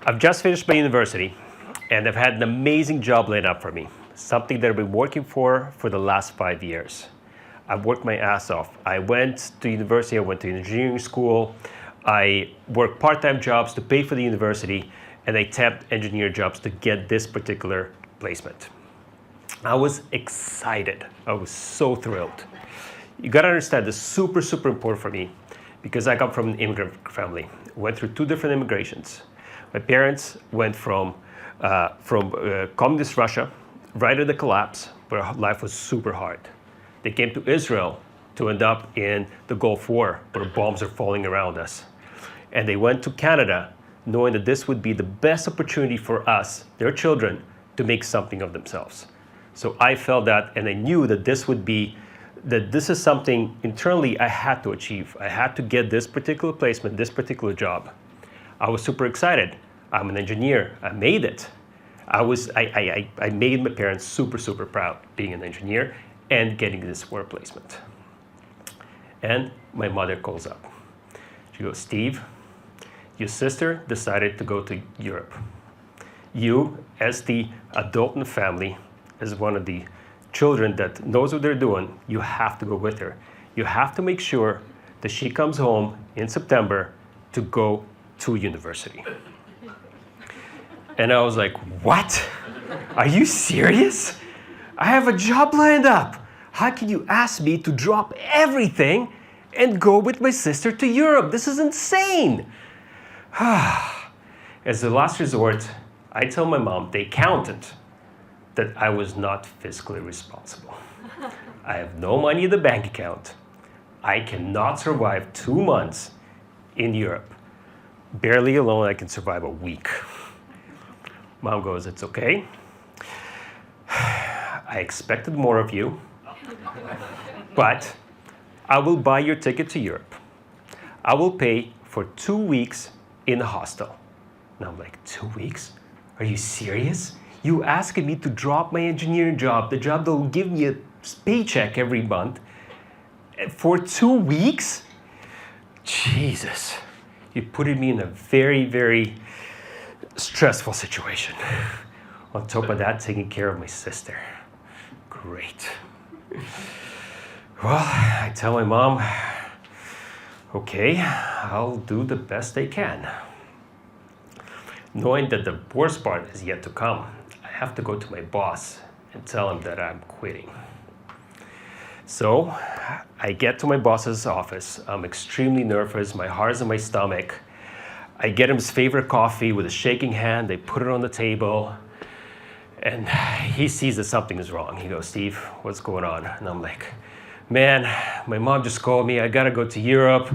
I've just finished my university, and I've had an amazing job lined up for me, something that I've been working for the last 5 years. I've worked my ass off. I went to university, I went to engineering school, I worked part-time jobs to pay for the university, and I tapped engineer jobs to get this particular placement. I was excited. I was so thrilled. You gotta understand, this is super, super important for me because I come from an immigrant family. Went through 2 different immigrations. My parents went from communist Russia, right at the collapse, where life was super hard. They came to Israel to end up in the Gulf War, where bombs are falling around us. And they went to Canada, knowing that this would be the best opportunity for us, their children, to make something of themselves. So I felt that, and I knew that this is something internally I had to achieve. I had to get this particular placement, this particular job. I was super excited. I'm an engineer. I made it. I made my parents super, super proud being an engineer and getting this work placement. And my mother calls up. She goes, Steve, your sister decided to go to Europe. You, as the adult in the family, as one of the children that knows what they're doing, you have to go with her. You have to make sure that she comes home in September to go to university. And I was like, what? Are you serious? I have a job lined up. How can you ask me to drop everything and go with my sister to Europe? This is insane. As a last resort, I tell my mom, the accountant, that I was not fiscally responsible. I have no money in the bank account. I cannot survive 2 months in Europe. Barely alone, I can survive a week. Mom goes, it's okay. I expected more of you, but I will buy your ticket to Europe. I will pay for 2 weeks in a hostel. And I'm like, 2 weeks? Are you serious? You asking me to drop my engineering job, the job that will give me a paycheck every month, for 2 weeks? Jesus, you're putting me in a very, very stressful situation. On top of that, taking care of my sister. Great. Well, I tell my mom, okay, I'll do the best I can. Knowing that the worst part is yet to come, I have to go to my boss and tell him that I'm quitting. So I get to my boss's office. I'm extremely nervous. My heart's in my stomach. I get him his favorite coffee with a shaking hand. They put it on the table. And he sees that something is wrong. He goes, Steve, what's going on? And I'm like, man, my mom just called me. I got to go to Europe.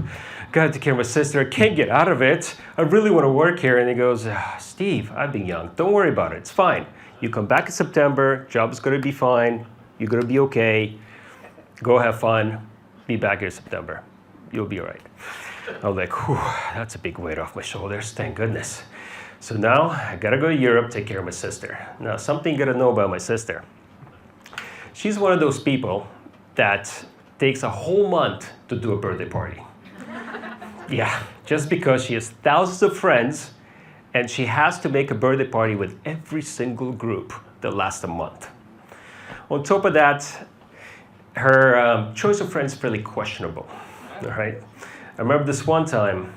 Got to take care of my sister. I can't get out of it. I really want to work here. And he goes, Steve, I've been young. Don't worry about it. It's fine. You come back in September. Job's going to be fine. You're going to be okay. Go have fun. Be back here in September. You'll be all right. I was like, whew, that's a big weight off my shoulders. Thank goodness. So now I got to go to Europe, take care of my sister. Now, something you got to know about my sister. She's one of those people that takes a whole month to do a birthday party. Yeah, just because she has thousands of friends and she has to make a birthday party with every single group that lasts a month. On top of that, her choice of friends is fairly questionable, all right? I remember this one time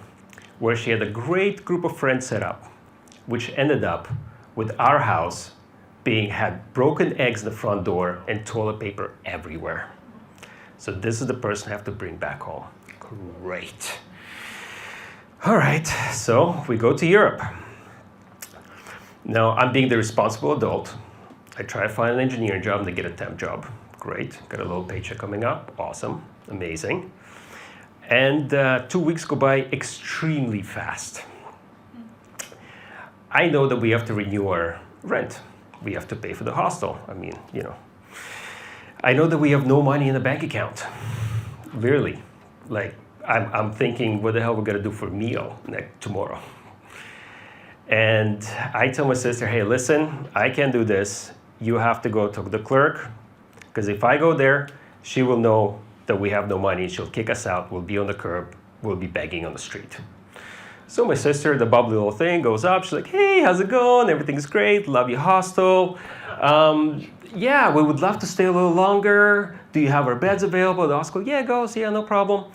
where she had a great group of friends set up, which ended up with our house had broken eggs in the front door and toilet paper everywhere. So this is the person I have to bring back home. Great. All right, so we go to Europe. Now, I'm being the responsible adult. I try to find an engineering job and they get a temp job. Great, got a little paycheck coming up. Awesome, amazing. And 2 weeks go by extremely fast. I know that we have to renew our rent. We have to pay for the hostel. I mean, you know. I know that we have no money in the bank account. Really. Like, I'm thinking, what the hell we're gonna do for a meal tomorrow? And I tell my sister, hey, listen, I can't do this. You have to go to the clerk, because if I go there, she will know that we have no money. She'll kick us out. We'll be on the curb. We'll be begging on the street. So my sister, the bubbly little thing, goes up. She's like, hey, how's it going? Everything's great. Love your hostel. Yeah, we would love to stay a little longer. Do you have our beds available? The host goes, yeah, goes, yeah, no problem.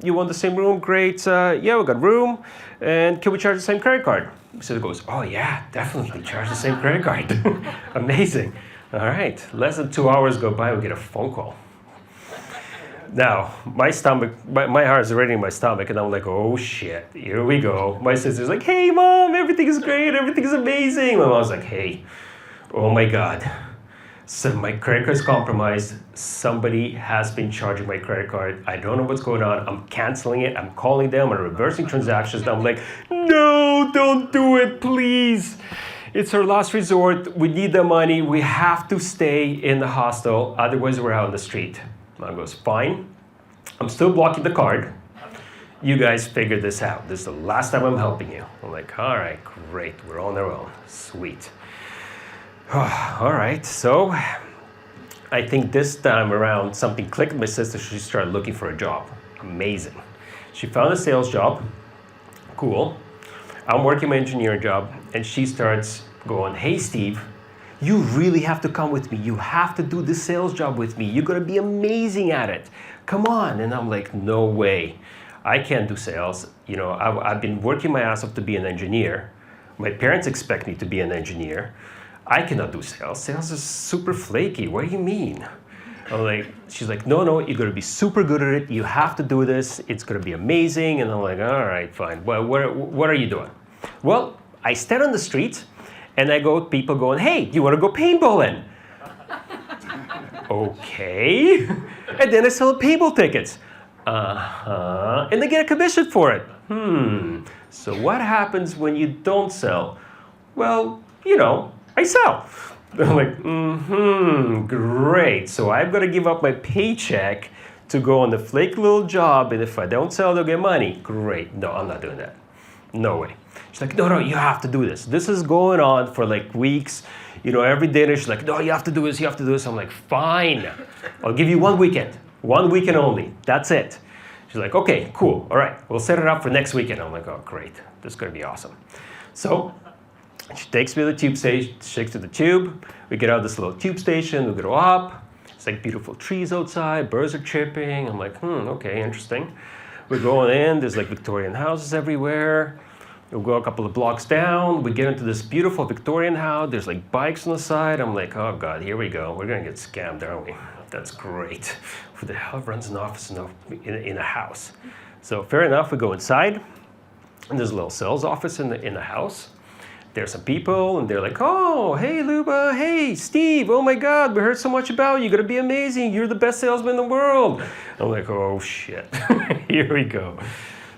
You want the same room? Great. Yeah, we got room. And can we charge the same credit card? My sister goes, oh yeah, definitely charge the same credit card. Amazing. All right, less than 2 hours go by, we get a phone call. Now, my stomach, my heart is already in my stomach, and I'm like, oh shit, here we go. My sister's like, hey mom, everything is great, everything is amazing. My mom's like, hey, oh my God. So my credit card is compromised. Somebody has been charging my credit card. I don't know what's going on. I'm canceling it. I'm calling them. I'm reversing transactions. I'm like, no, don't do it, please. It's our last resort. We need the money. We have to stay in the hostel. Otherwise, we're out on the street. Mom goes, fine. I'm still blocking the card. You guys figure this out. This is the last time I'm helping you. I'm like, all right, great. We're on our own. Sweet. All right, so I think this time around something clicked with my sister. She started looking for a job. Amazing. She found a sales job. Cool. I'm working my engineering job, and she starts going, hey, Steve, you really have to come with me. You have to do this sales job with me. You're going to be amazing at it. Come on. And I'm like, no way. I can't do sales. You know, I've been working my ass off to be an engineer. My parents expect me to be an engineer. I cannot do sales. Sales is super flaky. What do you mean? I'm like, she's like, no, you're going to be super good at it. You have to do this. It's going to be amazing. And I'm like, all right, fine. Well, what are you doing? Well, I stand on the street and I go with people going, hey, do you want to go paintballing? Okay. And then I sell paintball tickets. And they get a commission for it. So what happens when you don't sell? Well, you know, I sell. I'm like, great. So I've got to give up my paycheck to go on the flaky little job, and if I don't sell, they'll get money. Great. No, I'm not doing that. No way. She's like, no, you have to do this. This is going on for like weeks. You know, every dinner, she's like, no, you have to do this, you have to do this. I'm like, fine. I'll give you 1 weekend. 1 weekend only. That's it. She's like, okay, cool. All right, we'll set it up for next weekend. I'm like, oh, great. This is going to be awesome. So she takes me to the tube station, takes to the tube. We get out of this little tube station. We go up. It's like beautiful trees outside. Birds are chirping. I'm like, okay, interesting. We're going in. There's like Victorian houses everywhere. We'll go a couple of blocks down. We get into this beautiful Victorian house. There's like bikes on the side. I'm like, oh God, here we go. We're going to get scammed, aren't we? That's great. Who the hell runs an office in a house? So fair enough, we go inside. And there's a little sales office in the house. There's some people, and they're like, oh, hey, Luba, hey, Steve, oh my God, we heard so much about you. You're going to be amazing. You're the best salesman in the world. I'm like, oh, shit. Here we go.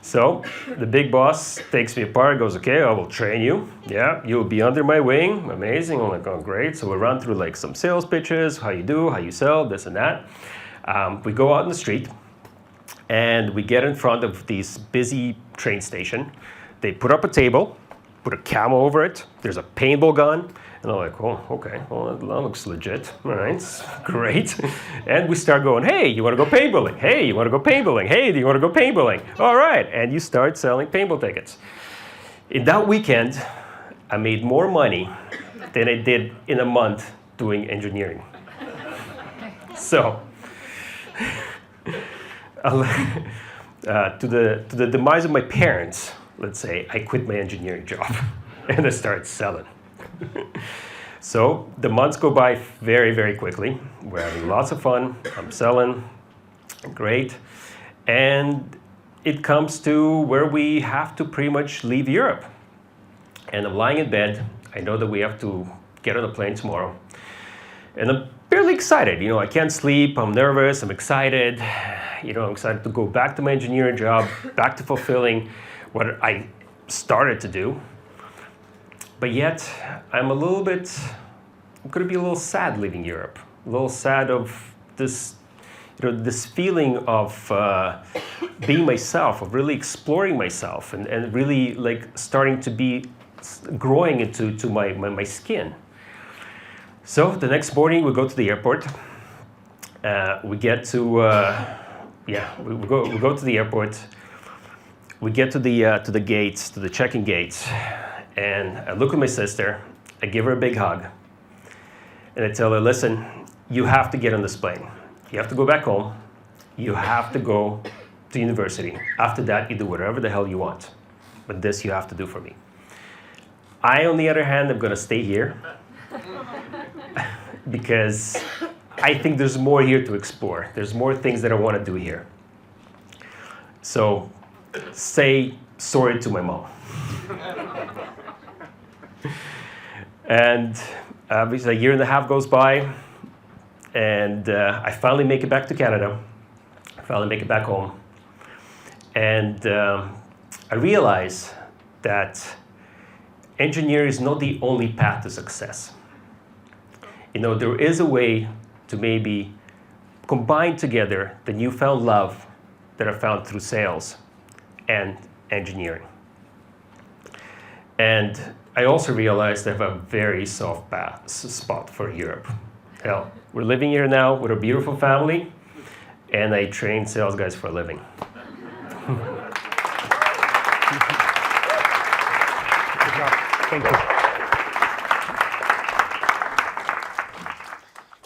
So the big boss takes me apart, goes, okay, I will train you. Yeah, you'll be under my wing. Amazing. I'm like, oh, great. So we run through like some sales pitches, how you do, how you sell, this and that. We go out in the street, and we get in front of this busy train station. They put up a table, put a camo over it. There's a paintball gun. And I'm like, oh, okay, well, that looks legit. All right, great. And we start going, hey, you want to go paintballing? Hey, you want to go paintballing? Hey, do you want to go paintballing? All right, and you start selling paintball tickets. In that weekend, I made more money than I did in a month doing engineering. So, to the demise of my parents, let's say, I quit my engineering job and I started selling. So the months go by very, very quickly. We're having lots of fun. I'm selling. Great. And it comes to where we have to pretty much leave Europe. And I'm lying in bed. I know that we have to get on a plane tomorrow. And I'm fairly excited. You know, I can't sleep. I'm nervous. I'm excited. You know, I'm excited to go back to my engineering job, back to fulfilling what I started to do. But yet, I'm going to be a little sad leaving Europe. A little sad of this, you know, this feeling of being myself, of really exploring myself and really like starting to be growing into my skin. So the next morning we go to the airport. We get to, we go to the airport. we get to the gates, to the check-in gates, and I look at my sister, I give her a big hug, and I tell her, listen, you have to get on this plane. You have to go back home. You have to go to university. After that, you do whatever the hell you want. But this you have to do for me. I, on the other hand, am going to stay here because I think there's more here to explore. There's more things that I want to do here. So say sorry to my mom. And obviously a year and a half goes by, and I finally make it back to Canada. I finally make it back home. And I realize that engineering is not the only path to success. You know, there is a way to maybe combine together the newfound love that I found through sales and engineering. And I also realized I have a very soft spot for Europe. Hell, we're living here now with a beautiful family, and I train sales guys for a living. Good job. Thank you.